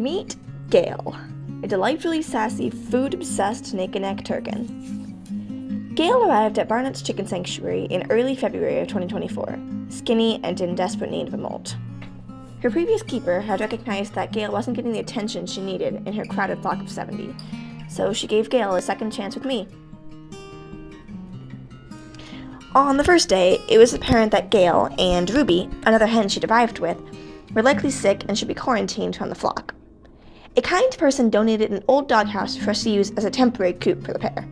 Meet Gale, a delightfully sassy, food-obsessed naked-neck turkin. Gale arrived at Barnett's Chicken Sanctuary in early February of 2024, skinny and in desperate need of a molt. Her previous keeper had recognized that Gale wasn't getting the attention she needed in her crowded flock of 70, so she gave Gale a second chance with me. On the first day, it was apparent that Gale and Ruby, another hen she'd arrived with, were likely sick and should be quarantined from the flock. A kind person donated an old doghouse for us to use as a temporary coop for the pair.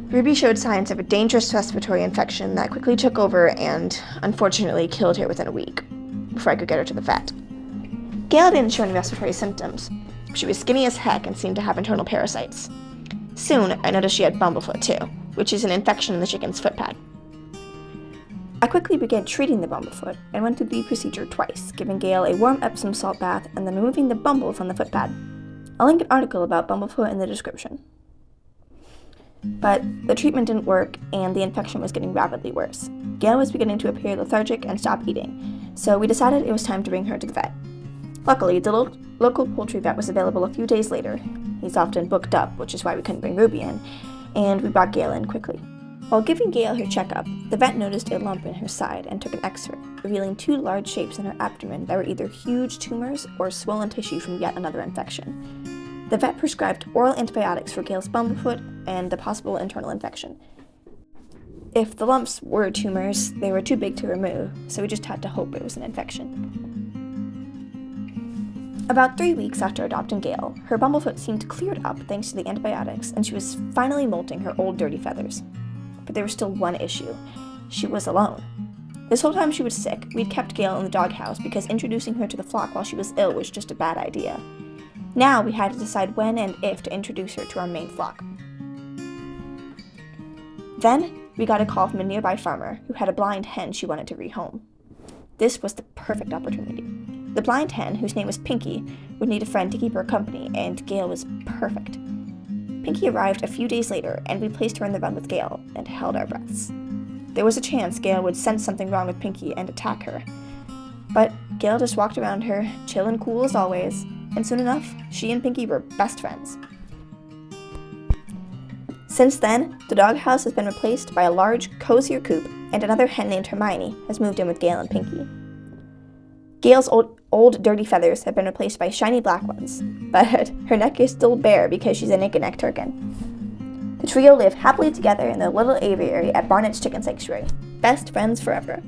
Ruby showed signs of a dangerous respiratory infection that quickly took over and, unfortunately, killed her within a week, before I could get her to the vet. Gale didn't show any respiratory symptoms. She was skinny as heck and seemed to have internal parasites. Soon, I noticed she had bumblefoot too, which is an infection in the chicken's foot pad. I quickly began treating the bumblefoot and went through the procedure twice, giving Gale a warm Epsom salt bath and then removing the bumble from the foot pad. I'll link an article about bumblefoot in the description. But the treatment didn't work, and the infection was getting rapidly worse. Gale was beginning to appear lethargic and stop eating, so we decided it was time to bring her to the vet. Luckily, the local poultry vet was available a few days later. He's often booked up, which is why we couldn't bring Ruby in, and we brought Gale in quickly. While giving Gale her checkup, the vet noticed a lump in her side and took an x-ray, revealing two large shapes in her abdomen that were either huge tumors or swollen tissue from yet another infection. The vet prescribed oral antibiotics for Gale's bumblefoot and the possible internal infection. If the lumps were tumors, they were too big to remove, so we just had to hope it was an infection. About 3 weeks after adopting Gale, her bumblefoot seemed cleared up thanks to the antibiotics, and she was finally molting her old dirty feathers. But there was still one issue. She was alone. This whole time she was sick, we'd kept Gale in the doghouse because introducing her to the flock while she was ill was just a bad idea. Now we had to decide when and if to introduce her to our main flock. Then, we got a call from a nearby farmer who had a blind hen she wanted to rehome. This was the perfect opportunity. The blind hen, whose name was Pinky, would need a friend to keep her company, and Gale was perfect. Pinky arrived a few days later, and we placed her in the run with Gale and held our breaths. There was a chance Gale would sense something wrong with Pinky and attack her. But Gale just walked around her, chill and cool as always, and soon enough, she and Pinky were best friends. Since then, the doghouse has been replaced by a large, cozier coop, and another hen named Hermione has moved in with Gale and Pinky. Gale's old dirty feathers have been replaced by shiny black ones, but her neck is still bare because she's a naked-neck turkin. The trio live happily together in their little aviary at Barnett's Chicken Sanctuary. Best friends forever.